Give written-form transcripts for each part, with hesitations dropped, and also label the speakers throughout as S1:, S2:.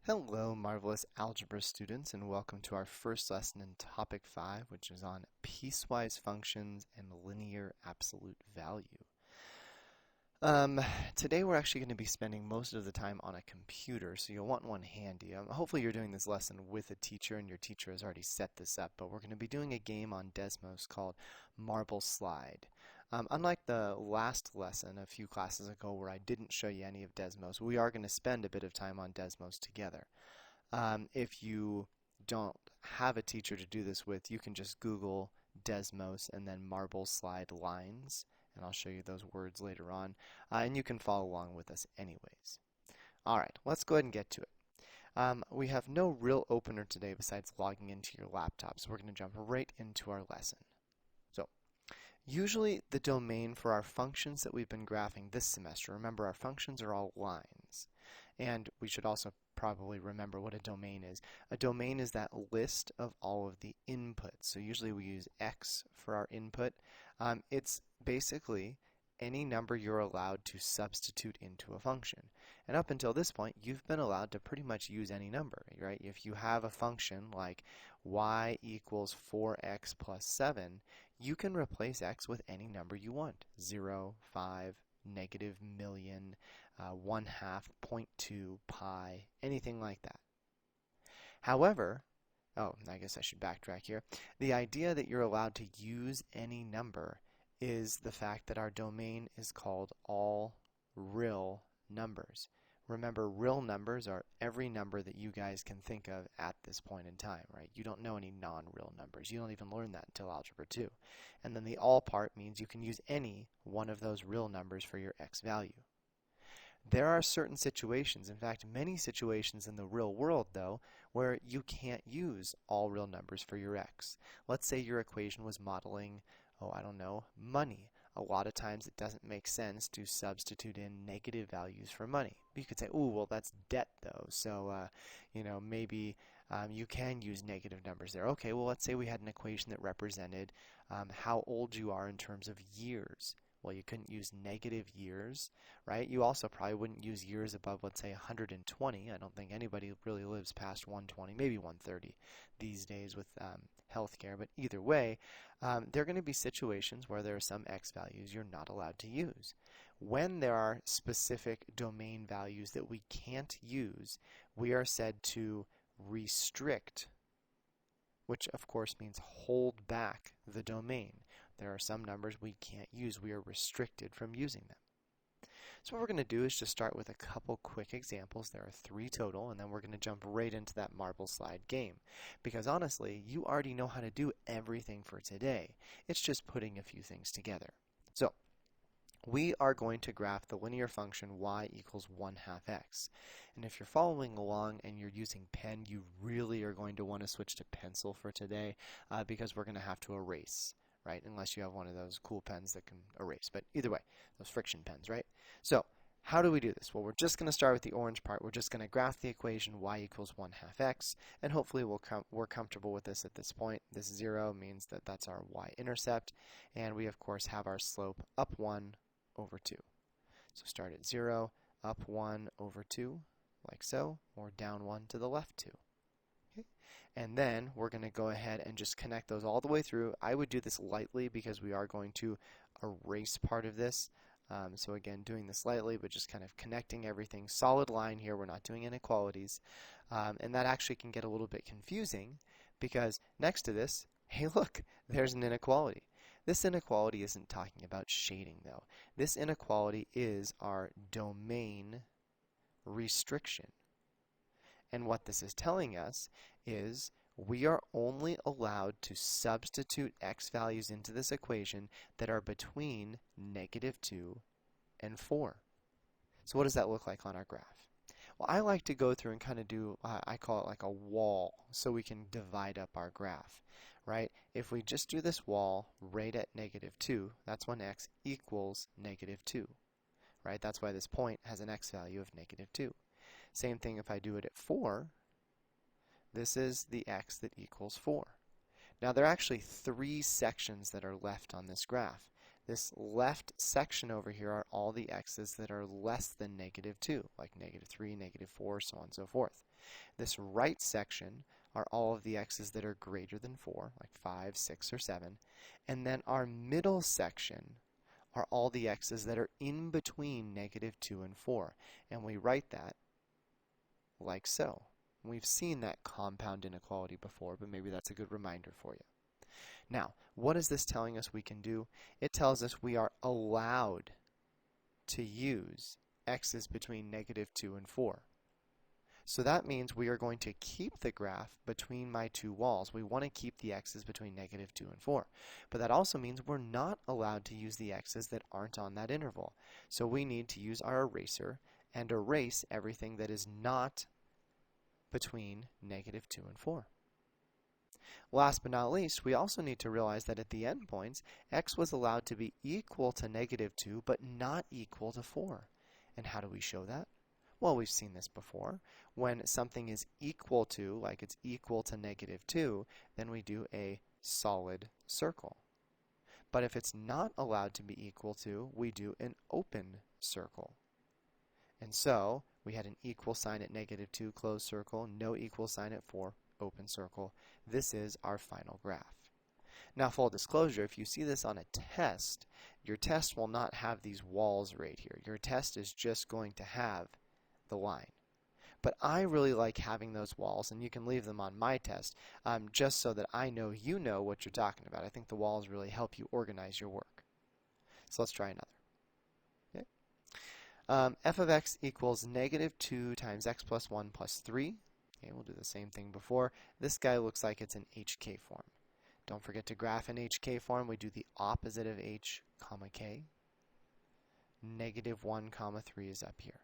S1: Hello, marvelous algebra students, and welcome to our first lesson in Topic 5, which is on piecewise functions and linear absolute value. Today we're actually going to be spending most of the time on a computer, so you'll want one handy. Hopefully you're doing this lesson with a teacher, and your teacher has already set this up, but we're going to be doing a game on DESMOS called Marbleslide. Unlike the last lesson a few classes ago where I didn't show you any of DESMOS, we are going to spend a bit of time on DESMOS together. If you don't have a teacher to do this with, you can just Google DESMOS and then Marbleslide lines, and I'll show you those words later on, and you can follow along with us anyways. Alright, let's go ahead and get to it. We have no real opener today besides logging into your laptop, so we're going to jump right into our lesson. So, usually the domain for our functions that we've been graphing this semester, remember our functions are all lines, and we should also probably remember what a domain is. A domain is that list of all of the inputs. So usually we use x for our input. It's basically any number you're allowed to substitute into a function. And up until this point, you've been allowed to pretty much use any number, right? If you have a function like y equals 4x plus 7, you can replace x with any number you want. 0, 5, negative million, 1/2, 0.2, pi, anything like that. However, I guess I should backtrack here. The idea that you're allowed to use any number is the fact that our domain is called all real numbers. Remember, real numbers are every number that you guys can think of at this point in time, right? You don't know any non-real numbers. You don't even learn that until Algebra 2. And then the all part means you can use any one of those real numbers for your x value. There are certain situations, in fact many situations in the real world though, where you can't use all real numbers for your x. Let's say your equation was modeling, money. A lot of times it doesn't make sense to substitute in negative values for money. You could say, oh, well, that's debt though, so maybe you can use negative numbers there. Okay, well, let's say we had an equation that represented how old you are in terms of years. Well, you couldn't use negative years, right? You also probably wouldn't use years above, let's say, 120. I don't think anybody really lives past 120, maybe 130 these days with healthcare. But either way, there are going to be situations where there are some x values you're not allowed to use. When there are specific domain values that we can't use, we are said to restrict, which of course means hold back the domain. There are some numbers we can't use. We are restricted from using them. So what we're going to do is just start with a couple quick examples. There are 3 total, and then we're going to jump right into that Marbleslide game. Because honestly, you already know how to do everything for today. It's just putting a few things together. So we are going to graph the linear function y equals 1/2 x. And if you're following along and you're using pen, you really are going to want to switch to pencil for today because we're going to have to erase. Right? Unless you have one of those cool pens that can erase. But either way, those friction pens, right? So, how do we do this? Well, we're just going to start with the orange part. We're just going to graph the equation y equals 1/2 x, and hopefully we're comfortable with this at this point. This 0 means that that's our y-intercept, and we, of course, have our slope up 1 over 2. So start at 0, up 1 over 2, like so, or down 1 to the left 2. And then we're going to go ahead and just connect those all the way through. I would do this lightly because we are going to erase part of this. So again, doing this lightly, but just kind of connecting everything. Solid line here. We're not doing inequalities. And that actually can get a little bit confusing because next to this, hey look, there's an inequality. This inequality isn't talking about shading though. This inequality is our domain restriction. And what this is telling us is we are only allowed to substitute x values into this equation that are between -2 and 4. So what does that look like on our graph? Well, I like to go through and kind of do, I call it like a wall, so we can divide up our graph, right? If we just do this wall right at -2, that's when x equals -2, right? That's why this point has an x value of -2. Same thing if I do it at 4, this is the x that equals 4. Now there are actually 3 sections that are left on this graph. This left section over here are all the x's that are less than -2, like -3, -4, so on and so forth. This right section are all of the x's that are greater than 4, like 5, 6, or 7. And then our middle section are all the x's that are in between -2 and 4. And we write that like so. We've seen that compound inequality before, but maybe that's a good reminder for you. Now, what is this telling us we can do? It tells us we are allowed to use x's between -2 and 4. So that means we are going to keep the graph between my two walls. We want to keep the x's between -2 and 4. But that also means we're not allowed to use the x's that aren't on that interval. So we need to use our eraser and erase everything that is not between -2 and 4. Last but not least, we also need to realize that at the endpoints, x was allowed to be equal to -2, but not equal to 4. And how do we show that? Well, we've seen this before. When something is equal to, like it's equal to -2, then we do a solid circle. But if it's not allowed to be equal to, we do an open circle. And so, we had an equal sign at -2, closed circle, no equal sign at 4, open circle. This is our final graph. Now, full disclosure, if you see this on a test, your test will not have these walls right here. Your test is just going to have the line. But I really like having those walls, and you can leave them on my test, just so that I know you know what you're talking about. I think the walls really help you organize your work. So let's try another. Okay. F of x equals -2 times x plus 1 plus 3. Okay, we'll do the same thing before. This guy looks like it's in HK form. Don't forget to graph in HK form. We do the opposite of h comma k. -1 comma 3 is up here.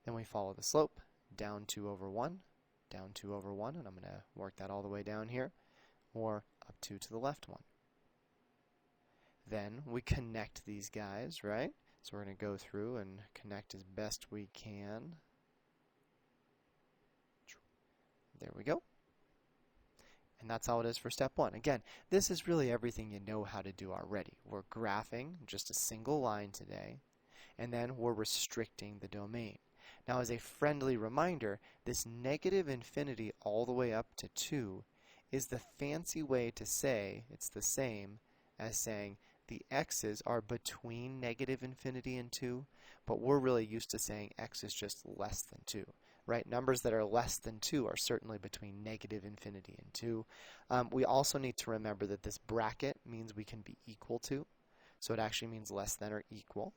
S1: Then we follow the slope, down 2 over 1, down 2 over 1, and I'm going to work that all the way down here, or up 2 to the left 1. Then we connect these guys, right? So we're going to go through and connect as best we can. There we go. And that's all it is for step 1. Again, this is really everything you know how to do already. We're graphing just a single line today, and then we're restricting the domain. Now, as a friendly reminder, this negative infinity all the way up to 2 is the fancy way to say it's the same as saying the x's are between negative infinity and 2, but we're really used to saying x is just less than 2. Right? Numbers that are less than 2 are certainly between negative infinity and 2. We also need to remember that this bracket means we can be equal to, so it actually means less than or equal.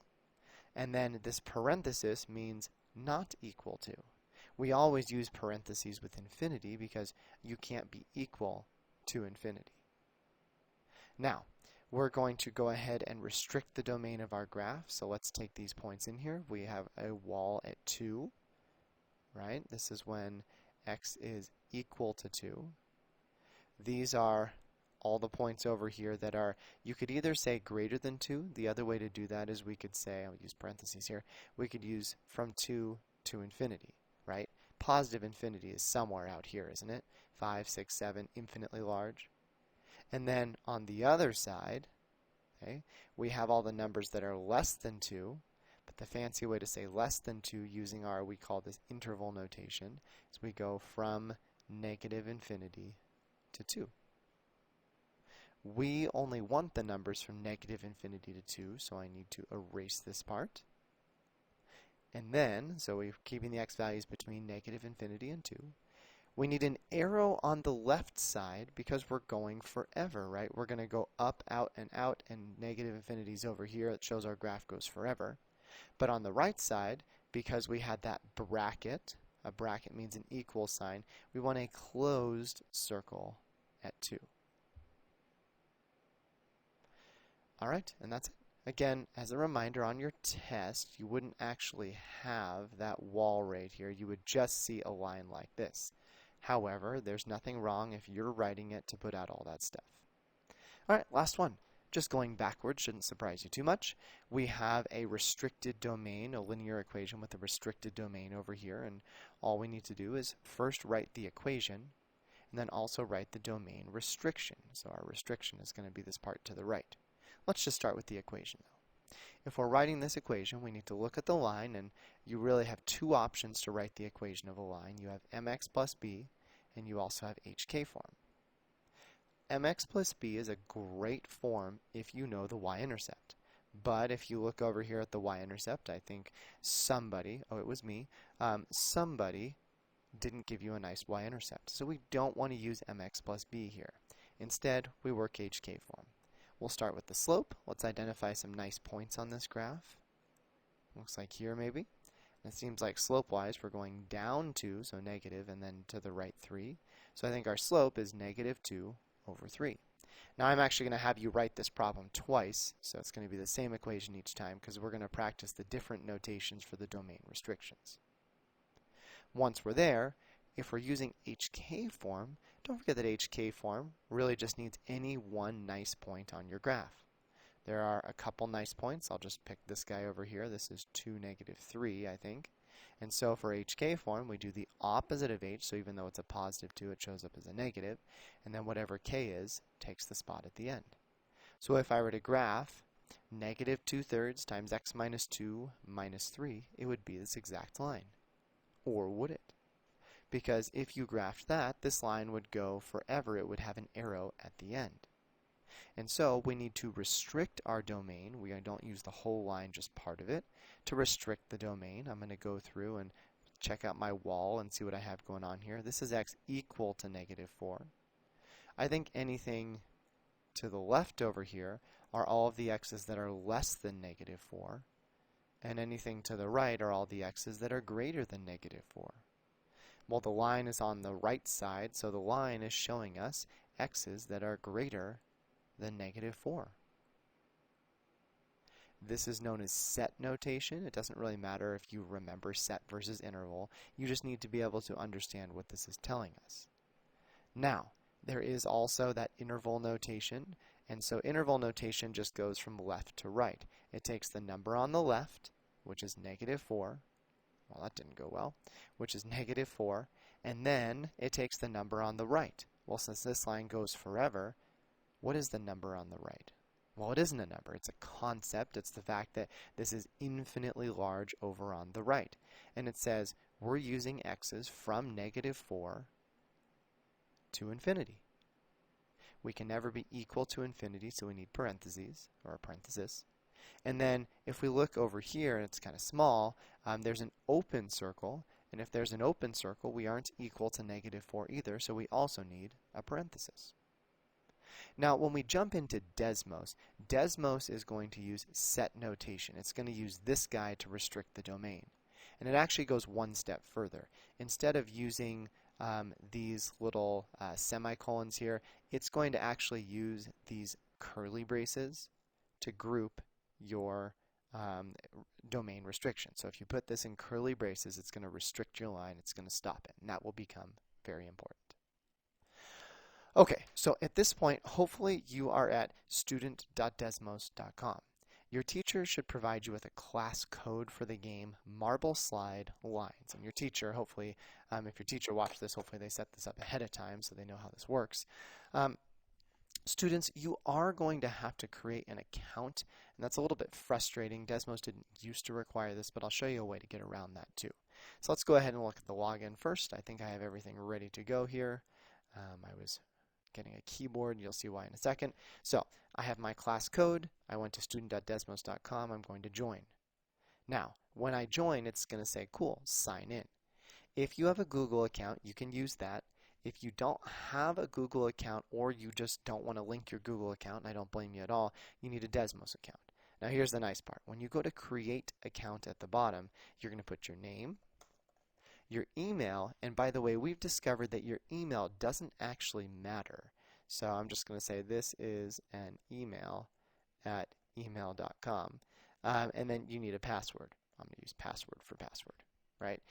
S1: And then this parenthesis means not equal to. We always use parentheses with infinity because you can't be equal to infinity. Now, we're going to go ahead and restrict the domain of our graph. So let's take these points in here. We have a wall at 2, right? This is when x is equal to 2. These are all the points over here that are, you could either say greater than 2. The other way to do that is we could say, I'll use parentheses here, we could use from 2 to infinity, right? Positive infinity is somewhere out here, isn't it? 5, 6, 7, infinitely large. And then on the other side, okay, we have all the numbers that are less than 2, but the fancy way to say less than 2 using our, we call this interval notation, is we go from negative infinity to 2. We only want the numbers from negative infinity to 2, so I need to erase this part. And then, so we're keeping the x values between negative infinity and 2. We need an arrow on the left side because we're going forever, right? We're going to go up, out, and negative infinity is over here. It shows our graph goes forever. But on the right side, because we had that bracket, a bracket means an equal sign, we want a closed circle at 2. Alright, and that's it. Again, as a reminder, on your test, you wouldn't actually have that wall right here. You would just see a line like this. However, there's nothing wrong if you're writing it to put out all that stuff. Alright, last one. Just going backwards shouldn't surprise you too much. We have a restricted domain, a linear equation with a restricted domain over here, and all we need to do is first write the equation, and then also write the domain restriction. So our restriction is going to be this part to the right. Let's just start with the equation though. If we're writing this equation, we need to look at the line, and you really have two options to write the equation of a line. You have mx plus b, and you also have hk form. Mx plus b is a great form if you know the y-intercept. But if you look over here at the y-intercept, I think somebody, oh, it was me, somebody didn't give you a nice y-intercept. So we don't want to use mx plus b here. Instead, we work hk form. We'll start with the slope. Let's identify some nice points on this graph. Looks like here maybe. It seems like slope-wise we're going down 2, so negative, and then to the right 3. So I think our slope is negative 2 over 3. Now I'm actually going to have you write this problem twice, so it's going to be the same equation each time because we're going to practice the different notations for the domain restrictions. Once we're there, if we're using HK form, don't forget that HK form really just needs any one nice point on your graph. There are a couple nice points. I'll just pick this guy over here. This is 2, negative 3, I think. And so for HK form, we do the opposite of H, so even though it's a positive 2, it shows up as a negative. And then whatever K is, takes the spot at the end. So if I were to graph negative 2/3 times x minus 2 minus 3, it would be this exact line. Or would it? Because if you graphed that, this line would go forever. It would have an arrow at the end. And so we need to restrict our domain. We don't use the whole line, just part of it. To restrict the domain, I'm going to go through and check out my wall and see what I have going on here. This is x equal to negative 4. I think anything to the left over here are all of the x's that are less than negative 4. And anything to the right are all the x's that are greater than negative 4. Well, the line is on the right side, so the line is showing us x's that are greater than negative 4. This is known as set notation. It doesn't really matter if you remember set versus interval. You just need to be able to understand what this is telling us. Now, there is also that interval notation, and so interval notation just goes from left to right. It takes the number on the left, which is negative 4. Well, that didn't go well, which is negative 4, and then it takes the number on the right. Well, since this line goes forever, what is the number on the right? Well, it isn't a number. It's a concept. It's the fact that this is infinitely large over on the right. And it says we're using x's from negative 4 to infinity. We can never be equal to infinity, so we need parentheses, or a parenthesis. And then if we look over here, and it's kind of small, there's an open circle. And if there's an open circle, we aren't equal to negative 4 either, so we also need a parenthesis. Now, when we jump into DESMOS, DESMOS is going to use set notation. It's going to use this guy to restrict the domain. And it actually goes one step further. Instead of using these little semicolons here, it's going to actually use these curly braces to group your domain restriction. So if you put this in curly braces, it's going to restrict your line. It's going to stop it. And that will become very important. Okay, so at this point, hopefully you are at student.desmos.com. Your teacher should provide you with a class code for the game Marbleslide Lines. And your teacher, hopefully, if your teacher watched this, hopefully they set this up ahead of time so they know how this works. Students, you are going to have to create an account, and that's a little bit frustrating. Desmos didn't used to require this, but I'll show you a way to get around that too. So let's go ahead and look at the login first. I think I have everything ready to go here. I was getting a keyboard. You'll see why in a second. So I have my class code. I went to student.desmos.com. I'm going to join. Now, when I join, it's going to say, cool, sign in. If you have a Google account, you can use that. If you don't have a Google account or you just don't want to link your Google account, and I don't blame you at all, you need a Desmos account. Now here's the nice part. When you go to create account at the bottom, you're going to put your name, your email, and by the way, we've discovered that your email doesn't actually matter. So I'm just going to say this is an email at email.com. And then you need a password. I'm going to use password for password, right?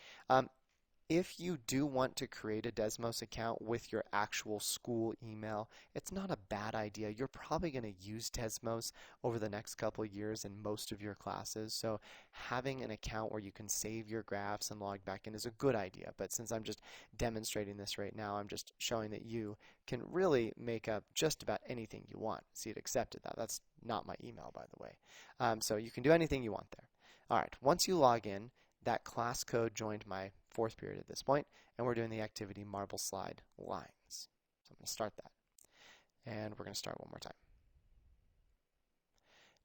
S1: If you do want to create a Desmos account with your actual school email, it's not a bad idea. You're probably going to use Desmos over the next couple of years in most of your classes, so having an account where you can save your graphs and log back in is a good idea. But since I'm just demonstrating this right now, I'm just showing that you can really make up just about anything you want. See, it accepted that. That's not my email, by the way. So you can do anything you want there. All right, once you log in, that class code joined my fourth period at this point, and we're doing the activity Marbleslide lines. So I'm going to start that. And we're going to start one more time.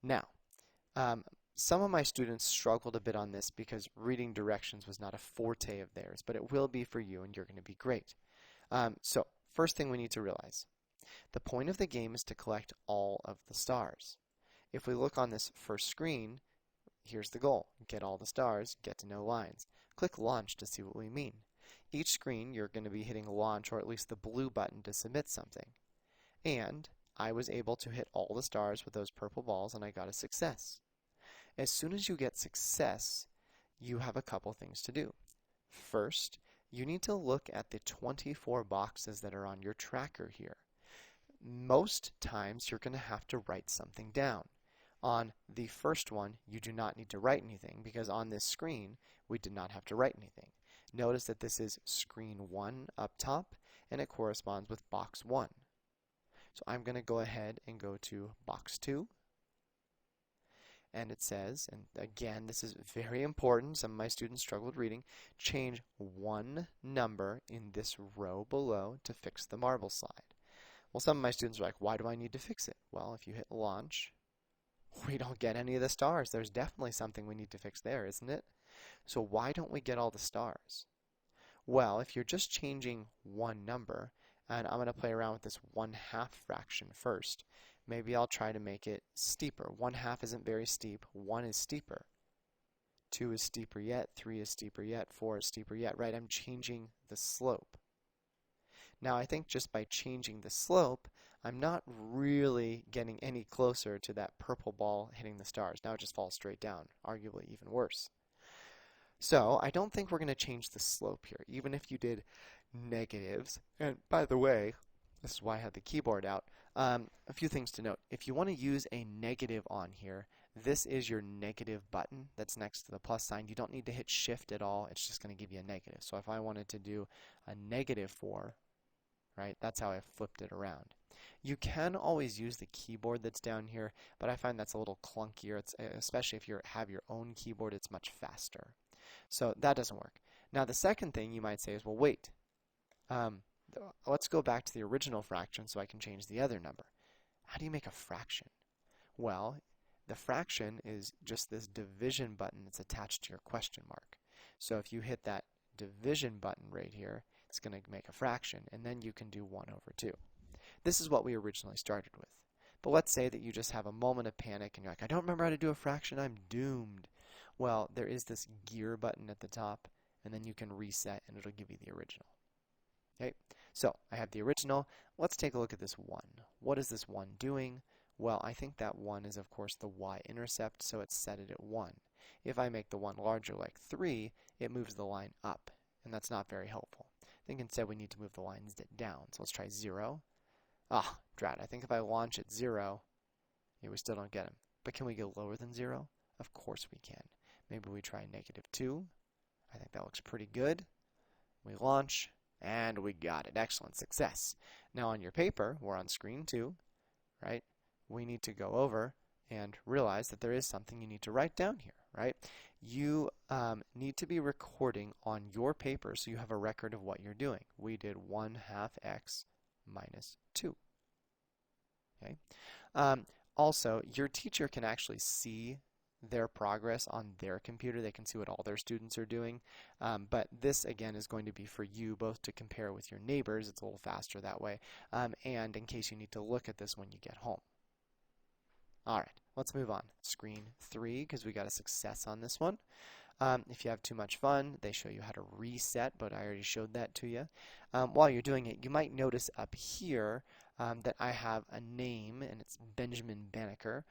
S1: Now, some of my students struggled a bit on this because reading directions was not a forte of theirs, but it will be for you, and you're going to be great. So, first thing we need to realize, the point of the game is to collect all of the stars. If we look on this first screen, here's the goal. Get all the stars, get to know lines. Click Launch to see what we mean. Each screen, you're going to be hitting Launch, or at least the blue button, to submit something. And I was able to hit all the stars with those purple balls, and I got a success. As soon as you get success, you have a couple things to do. First, you need to look at the 24 boxes that are on your tracker here. Most times, you're going to have to write something down. On the first one, you do not need to write anything because on this screen, we did not have to write anything. Notice that this is screen 1 up top, and it corresponds with box 1. So I'm going to go ahead and go to box 2. And it says, and again, this is very important, some of my students struggled reading, change one number in this row below to fix the marble slide. Well, some of my students are like, why do I need to fix it? Well, if you hit launch, we don't get any of the stars. There's definitely something we need to fix there, isn't it? So why don't we get all the stars? Well, if you're just changing one number, and I'm going to play around with this 1/2 fraction first, maybe I'll try to make it steeper. 1/2 isn't very steep. 1 is steeper. 2 is steeper yet. 3 is steeper yet. 4 is steeper yet, right? I'm changing the slope. Now, I think just by changing the slope, I'm not really getting any closer to that purple ball hitting the stars. Now it just falls straight down, arguably even worse. So I don't think we're going to change the slope here, even if you did negatives. And by the way, this is why I have the keyboard out. A few things to note. If you want to use a negative on here, this is your negative button that's next to the plus sign. You don't need to hit shift at all. It's just going to give you a negative. So if I wanted to do a -4, right, that's how I flipped it around. You can always use the keyboard that's down here, but I find that's a little clunkier. It's, especially if you have your own keyboard, it's much faster. So that doesn't work. Now the second thing you might say is, well, wait. Let's go back to the original fraction so I can change the other number. How do you make a fraction? Well, the fraction is just this division button that's attached to your question mark. So if you hit that division button right here, it's going to make a fraction, and then you can do 1/2. This is what we originally started with. But let's say that you just have a moment of panic and you're like, I don't remember how to do a fraction, I'm doomed. Well, there is this gear button at the top, and then you can reset and it'll give you the original. Okay, so I have the original. Let's take a look at this 1. What is this 1 doing? Well, I think that 1 is, of course, the y-intercept, so it's set it at 1. If I make the 1 larger, like 3, it moves the line up, and that's not very helpful. I think instead we need to move the lines down. So let's try 0. Ah, drat. I think if I launch at 0, yeah, we still don't get them. But can we go lower than 0? Of course we can. Maybe we try -2. I think that looks pretty good. We launch, and we got it. Excellent. Success. Now on your paper, we're on screen 2, right? We need to go over and realize that there is something you need to write down here, right? You need to be recording on your paper so you have a record of what you're doing. We did 1/2 x minus 2. Okay. Also, your teacher can actually see their progress on their computer. They can see what all their students are doing. But this, again, is going to be for you both to compare with your neighbors. It's a little faster that way. And in case you need to look at this when you get home. All right, let's move on. Screen 3, because we got a success on this one. If you have too much fun, they show you how to reset, but I already showed that to you. While you're doing it, you might notice up here that I have a name, and it's Benjamin Banneker.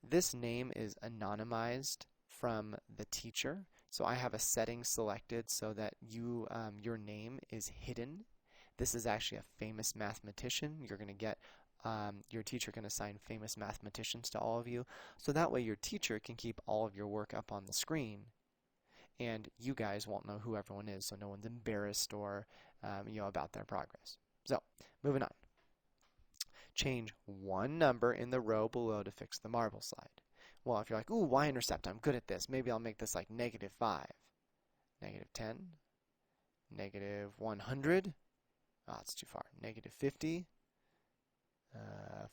S1: This name is anonymized from the teacher, So I have a setting selected so that your name is hidden. This is actually a famous mathematician. You're going to get your teacher can assign famous mathematicians to all of you. So that way your teacher can keep all of your work up on the screen and you guys won't know who everyone is, so no one's embarrassed or about their progress. So, moving on. Change one number in the row below to fix the marble slide. Well, if you're like, ooh, y-intercept, I'm good at this. Maybe I'll make this like -5, -10, -100. Oh, it's too far. -50,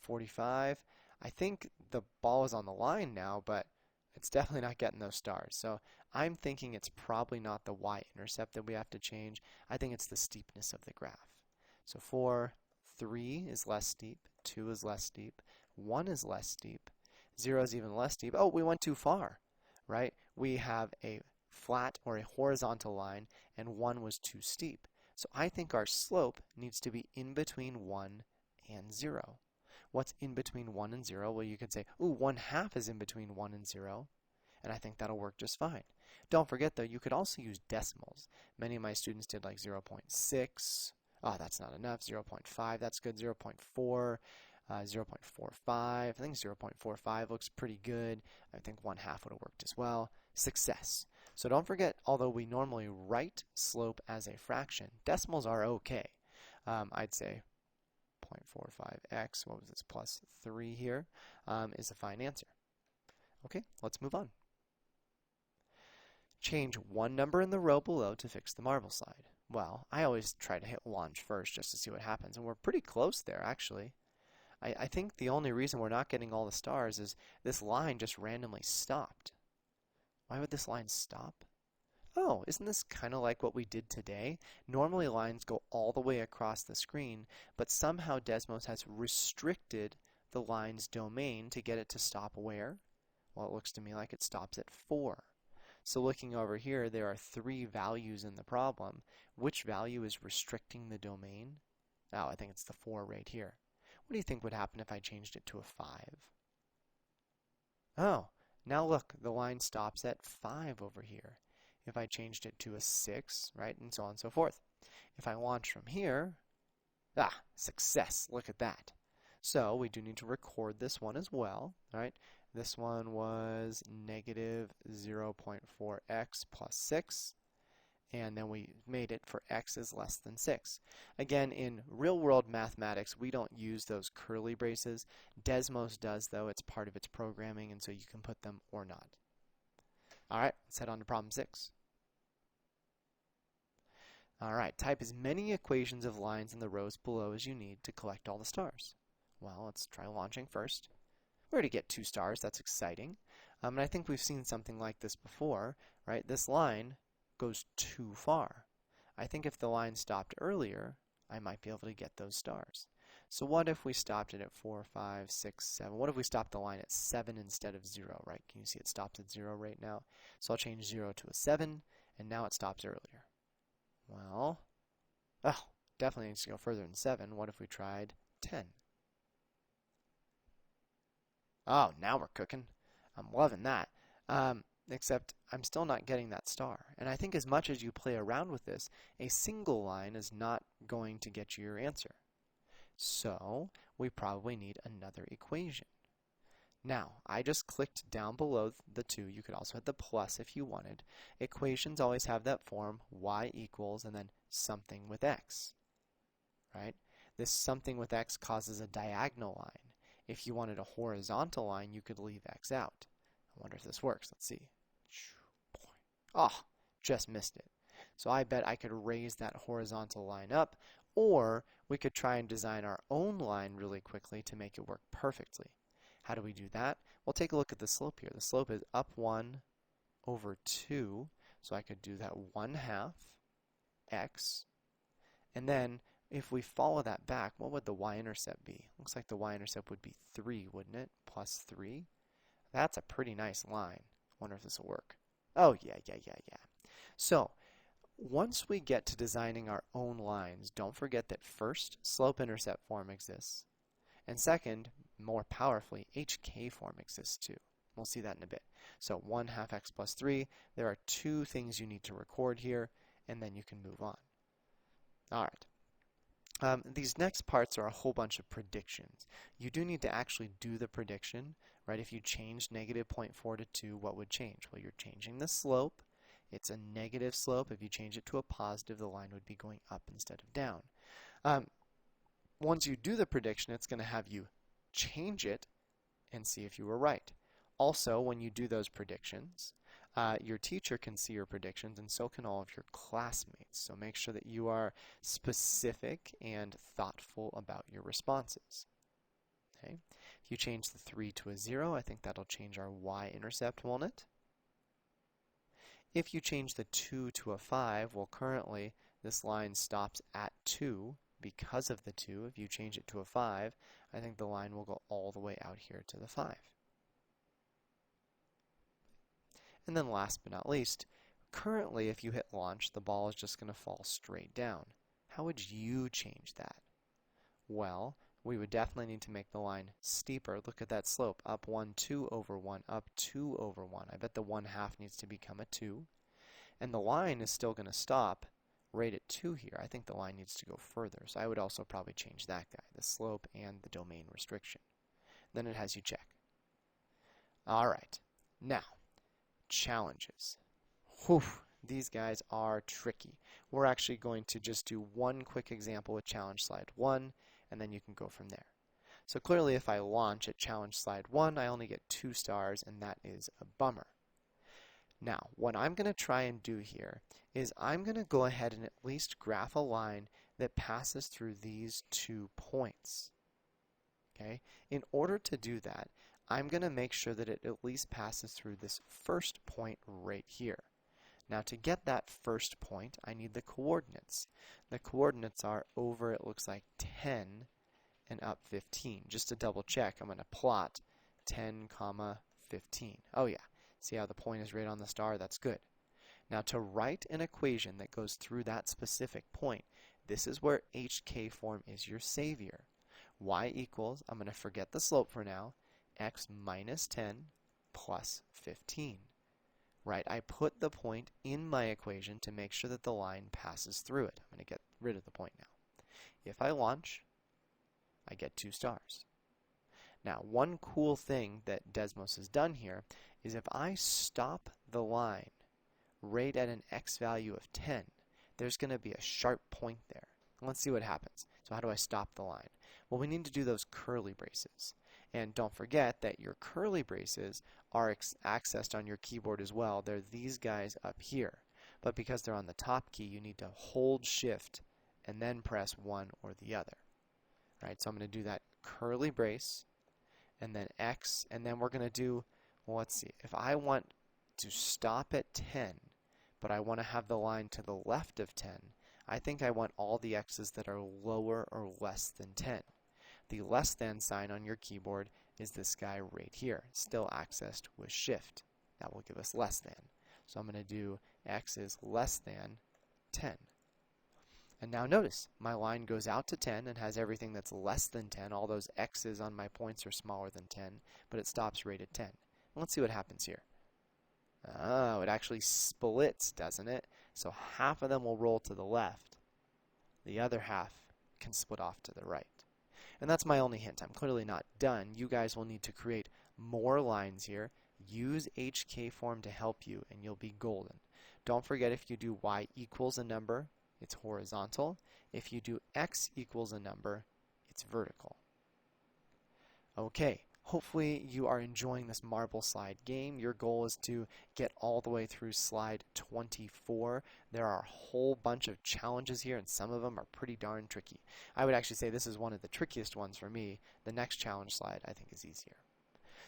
S1: 45. I think the ball is on the line now, but it's definitely not getting those stars. So I'm thinking it's probably not the y-intercept that we have to change. I think it's the steepness of the graph. So 4, 3 is less steep, 2 is less steep, 1 is less steep, 0 is even less steep. Oh, we went too far, right? We have a flat or a horizontal line, and 1 was too steep. So I think our slope needs to be in between 1 and 0. What's in between 1 and 0? Well, you could say, ooh, 1/2 is in between 1 and 0, and I think that'll work just fine. Don't forget, though, you could also use decimals. Many of my students did like 0.6. Oh, that's not enough. 0.5, that's good. 0.4, 0.45. I think 0.45 looks pretty good. I think 1/2 would have worked as well. Success. So don't forget, although we normally write slope as a fraction, decimals are okay. I'd say 0.45x, what was this, plus 3 here, is a fine answer. Okay, let's move on. Change one number in the row below to fix the marble slide. Well, I always try to hit launch first just to see what happens, and we're pretty close there, actually. I think the only reason we're not getting all the stars is this line just randomly stopped. Why would this line stop? Oh, isn't this kind of like what we did today? Normally lines go all the way across the screen, but somehow Desmos has restricted the line's domain to get it to stop where? Well, it looks to me like it stops at 4. So looking over here, there are 3 values in the problem. Which value is restricting the domain? Oh, I think it's the 4 right here. What do you think would happen if I changed it to a 5? Oh, now look, the line stops at 5 over here. If I changed it to a 6, right, and so on and so forth. If I launch from here, success, look at that. So we do need to record this one as well, right? This one was -0.4x plus 6, and then we made it for x is less than 6. Again, in real-world mathematics, we don't use those curly braces. Desmos does, though. It's part of its programming, and so you can put them or not. All right, let's head on to problem 6. All right, type as many equations of lines in the rows below as you need to collect all the stars. Well, let's try launching first. We're going to get 2 stars. That's exciting. And I think we've seen something like this before, right? This line goes too far. I think if the line stopped earlier, I might be able to get those stars. So what if we stopped it at 4, 5, 6, 7? What if we stopped the line at 7 instead of 0, right? Can you see it stops at 0 right now? So I'll change 0 to a 7, and now it stops earlier. Well, definitely needs to go further than 7. What if we tried 10? Oh, now we're cooking. I'm loving that. Except I'm still not getting that star. And I think as much as you play around with this, a single line is not going to get you your answer. So we probably need another equation. Now, I just clicked down below the 2. You could also hit the plus if you wanted. Equations always have that form, y equals, and then something with x. Right? This something with x causes a diagonal line. If you wanted a horizontal line, you could leave x out. I wonder if this works. Let's see. Oh, just missed it. So I bet I could raise that horizontal line up, or we could try and design our own line really quickly to make it work perfectly. How do we do that? Well, take a look at the slope here. The slope is up 1 over 2, so I could do that 1/2 x. And then if we follow that back, what would the y-intercept be? Looks like the y-intercept would be 3, wouldn't it? Plus 3. That's a pretty nice line. Wonder if this will work. Oh, yeah. So, once we get to designing our own lines, don't forget that first, slope-intercept form exists. And second, more powerfully, HK form exists too. We'll see that in a bit. So 1 half x plus 3, there are two things you need to record here, and then you can move on. All right. These next parts are a whole bunch of predictions. You do need to actually do the prediction, right? If you change negative 0.4 to 2, what would change? Well, you're changing the slope. It's a negative slope. If you change it to a positive, the line would be going up instead of down. Once you do the prediction, it's going to have you change it and see if you were right. Also, when you do those predictions, your teacher can see your predictions, and so can all of your classmates. So make sure that you are specific and thoughtful about your responses. Okay? If you change the 3 to a 0, I think that'll change our y-intercept, won't it? If you change the 2 to a 5, well, currently this line stops at 2 because of the 2. If you change it to a 5, I think the line will go all the way out here to the 5. And then last but not least, currently if you hit launch, the ball is just going to fall straight down. How would you change that? Well, we would definitely need to make the line steeper. Look at that slope. Up 1, 2 over 1, up 2 over 1. I bet the 1 half needs to become a 2. And the line is still going to stop right at 2 here. I think the line needs to go further. So I would also probably change that guy, the slope and the domain restriction. Then it has you check. All right. Now, challenges. Whew, these guys are tricky. We're actually going to just do one quick example with challenge slide 1, and then you can go from there. So clearly if I launch at challenge slide 1, I only get 2 stars, and that is a bummer. Now, what I'm going to try and do here is I'm going to go ahead and at least graph a line that passes through these 2 points. Okay? In order to do that, I'm going to make sure that it at least passes through this first point right here. Now to get that first point, I need the coordinates. The coordinates are over, it looks like 10 and up 15. Just to double check, I'm going to plot 10, 15. Oh yeah, see how the point is right on the star? That's good. Now to write an equation that goes through that specific point, this is where HK form is your savior. Y equals, I'm going to forget the slope for now, x minus 10 plus 15. Right, I put the point in my equation to make sure that the line passes through it. I'm going to get rid of the point now. If I launch, I get 2 stars. Now, one cool thing that DESMOS has done here is if I stop the line right at an x value of 10, there's going to be a sharp point there. Let's see what happens. So how do I stop the line? Well, we need to do those curly braces. And don't forget that your curly braces are accessed on your keyboard as well. They're these guys up here. But because they're on the top key, you need to hold Shift and then press one or the other. Right, so I'm going to do that curly brace and then X, and then we're going to do, well, let's see, if I want to stop at 10, but I want to have the line to the left of 10, I think I want all the X's that are lower or less than 10. The less than sign on your keyboard is this guy right here, still accessed with Shift. That will give us less than. So I'm going to do X is less than 10. And now notice, my line goes out to 10 and has everything that's less than 10. All those X's on my points are smaller than 10, but it stops right at 10. Let's see what happens here. Oh, it actually splits, doesn't it? So half of them will roll to the left. The other half can split off to the right. And that's my only hint. I'm clearly not done. You guys will need to create more lines here. Use HK form to help you, and you'll be golden. Don't forget, if you do y equals a number, it's horizontal. If you do x equals a number, it's vertical. Okay, hopefully you are enjoying this Marbleslide game. Your goal is to get all the way through slide 24. There are a whole bunch of challenges here, and some of them are pretty darn tricky. I would actually say this is one of the trickiest ones for me. The next challenge slide I think is easier.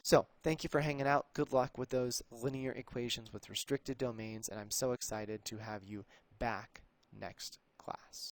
S1: So, thank you for hanging out. Good luck with those linear equations with restricted domains, and I'm so excited to have you back next class.